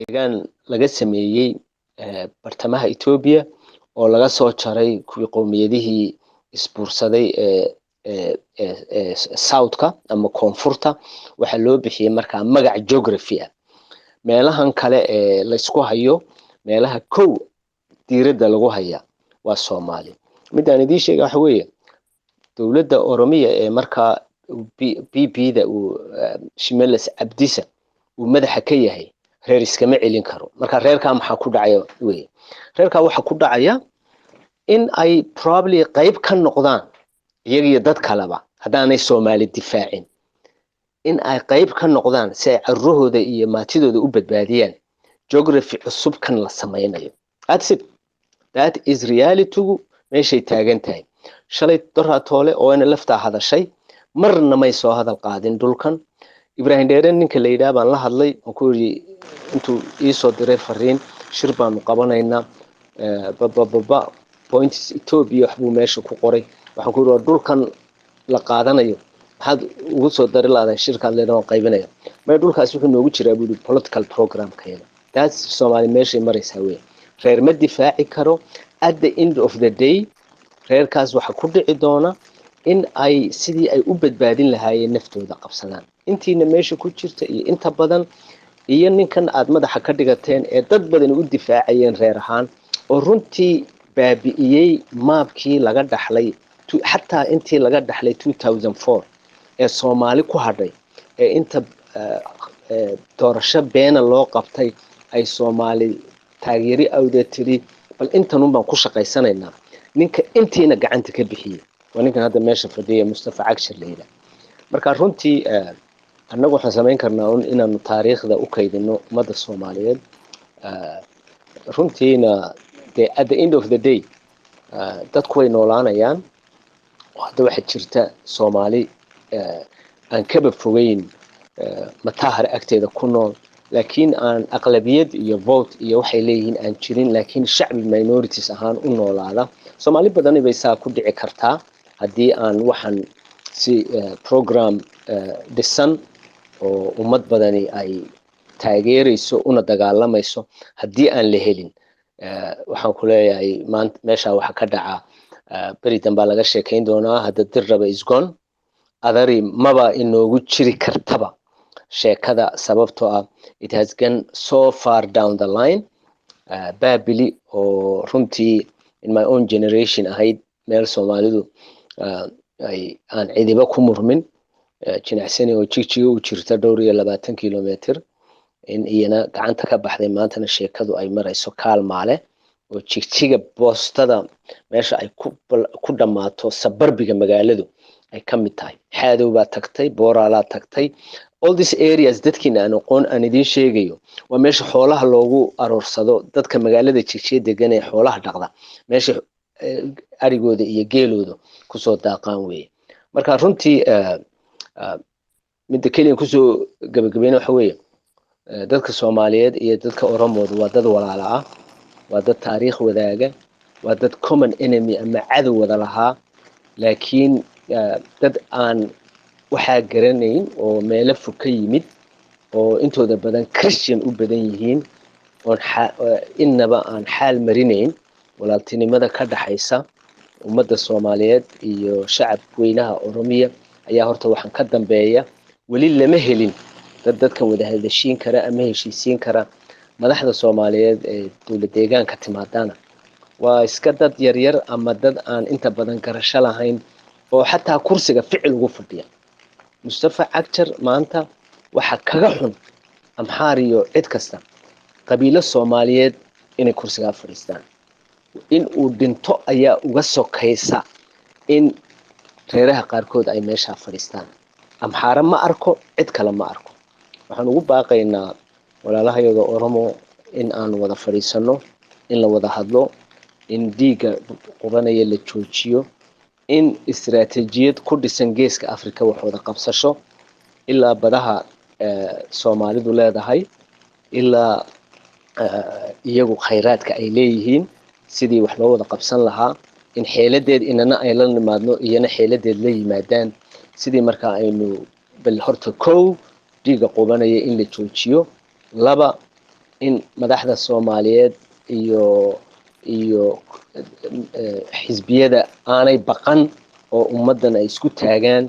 deegaan laga sameeyey bartamaha Ethiopia oo laga soo jaray kuwii qowmiyadihii isbuursaday southka ama koonfurta waxaa loo bixiyey markaa magac geography ah meelahan kale ee la isku hayo meelaha kow diiradda lagu haya waa Soomaali midaan idiin sheegay waxa weeye dowladda Oromiya ee markaa PP-da uu Shimeles Abdisa uu madaxa ka yahay reer iskama celin karo marka reerka maxaa ku dhacaya weeye reerka waxa ku dhacaya in ay probably qayb ka noqdaan iyaga iyo dad kaleba haddaanay Soomaali difaacin in ay qayb ka noqdaan si ay carruhooda iyo maatidooda u badbaadiyaan geography cusub kan la sameynayo that is reality meeshay taagan tahay shalay doraatoole oo ina laftaa hadashay marna may soo hadal qaadin dhulkan Ibrahim Dheere ninka la yiraahdo baan la hadlay oo ku yiri intuu ii soo diray fariin shir baan qabanaynaa points Ethiopia waxbuu meesha ku qoray waxaan ku yiri dhulkan la qaadanayo maxaad ugu soo dari lahayd shirkan leedahay qaybinaya ma dhulkaas wuxuu noogu jiraa buu political program kayda taas Soomaali meeshay maraysaa weey reer ma difaaci karo at the end of the day reerkaas waxa ku dhici doona in ay sidii ay u badbaadin lahaayeen naftooda qabsadaan intiina meesha ku jirta iyo inta badan iyo ninkan aad madaxa ka dhigateen ee dad badan u difaacayeen reer ahaan oo runtii baabi'iyay maabkii laga dhaxlay xataa intii laga dhaxlay 2004 ee Soomaali ku hadhay ee inta doorasho beena loo qabtay ay Soomaali taageeri awdeetiri bal intan baan ku shaqaysanaynaa ninka intiina gacanta ka bixiyay waa ninkan hadda meesha fadhiya Mustafa Cagshir leeyda marka runtii annagu waxaan sameyn karnaa inaanu taariikhda u kaydino ummadda Soomaaliyeed runtiina at the end of the day dadku way noolaanayaan hadda waxa jirta Soomaali aan kaba fogeyn matahar agteeda ku nool laakiin aan aqlabiyad iyo vote iyo waxay leeyihiin aan jirin laakiin shacbi minorities ahaan u noolaada Soomaali badan bay saa ku dhici kartaa haddii aan waxaan si program dhisan oo ummad badani ay taageerayso una dagaalamayso haddii aan la helin waxaan ku leeyahay maanta meesha waxa ka dhaca bari dambaa laga sheekayn doonaa hadda dirraba isgoon adari maba inoogu jiri kartaba sheekada sababtoo ah it has gone so far down the line Babili oo runtii in my own generation ahayd meel Soomaalidu ay aan cidiba ku murmin jinacsani oo jigjiga u jirta dhowr iyo 20 kilometer in iyana gacanta ka baxday maantana sheekadu ay marayso kaalmaale oo jigjiga boostada meesha ay ku dhamaato sabarbiga magaaladu ay ka mid tahay xaadow baa tagtay booraalaa tagtay all these areas dadkiina aan aqoon aan idin sheegayo waa meesha xoolaha loogu aroorsado dadka magaalada jigjiga degan ee xoolaha dhaqda meesha arigooda iyo geelooda ku soo daaqaan weeye marka runtii mid kaliya ku soo gabagabeeyna waxa weeye dadka Soomaaliyeed iyo dadka Oromoodu waa dad walaalo ah waa dad taariikh wadaaga waa dad common enemy ama cadow wada lahaa laakiin dad aan waxa garanayn oo meelo fog ka yimid oo intooda badan Christian u badan yihiin oo inaba aan xaal marinayn walaaltinimada ka dhaxaysa ummadda Soomaaliyeed iyo shacab weynaha Oromiya ayaa horta waxaan ka dambeeya wali lama helin dadkan wada hadashiin kara ama heshiisiin kara madaxda Soomaaliyeed ee dowlad deegaanka timaadana waa iska dad yar yar ama dad aan inta badan garasho lahayn oo xataa kursiga ficil ugu fadhiya Mustafa Cagshir maanta waxa kaga xun amxaariyo cid kasta qabiilo Soomaaliyeed inay kursiga fadhiistaan in uu dhinto ayaa uga sokaysa in reeraha qaarkood ay meesha fadhiistaan amxaara ma arko cid kale ma arko waxaan ugu baaqaynaa walaalahayaga Oromo in aan wada fadhiisano in la wada hadlo in diiga qubanaya la joojiyo in istiraatiijiyad ku dhisan geeska Afrika wax wada qabsasho ilaa badaha Soomaalidu leedahay ilaa iyagu khayraadka ay leeyihiin sidii wax loo wada qabsan lahaa in xeeladeed inana ay la nimaadno iyana xeeladeed la yimaadaan sidii marka aynu bal horta kow diiga qubanaya in la joojiyo laba in madaxda Soomaaliyeed iyo iyo xisbiyada aanay baqan oo ummadan ay isku taagaan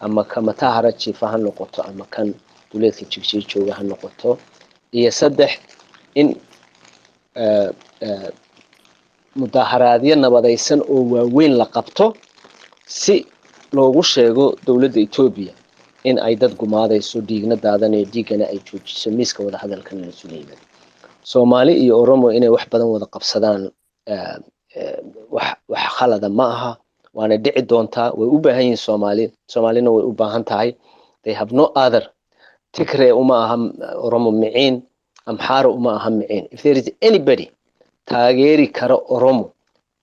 ama kamatahara jiifa ha noqoto ama kan duleedka jigsii jooga ha noqoto iyo saddex in mudaharaadyo nabadaysan oo waaweyn la qabto si loogu sheego dowladda Ethiopia in ay dad gumaadayso dhiigna daadanayo dhiigana ay joojiso miiska wada hadalkan la suleeyay Soomaali iyo Oromo inay wax badan wada qabsadaan wax khalada ma aha waana dhici doontaa way u baahan yihiin Soomaalina way u baahan tahay they have no other Tigray uma aha Oromo miciin Amhara uma aha miciin if there is anybody taageeri kara Oromo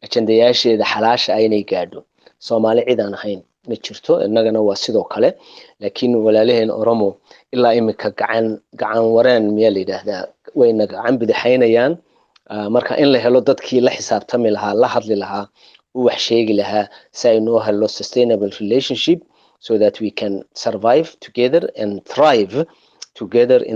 ajandayaasheeda xalaasha aynay gaadho Soomaali cid aan ahayn ma jirto innagana waa sidoo kale laakiin walaalaheen Oromo ilaa imika gacan wareen miyaa la yiraahdaa wayna gacan bidixaynayaan marka in la helo dadkii la xisaabtami lahaa la hadli lahaa u wax sheegi lahaa si ay noo helo sustainable relationship so that we can survive together and thrive together in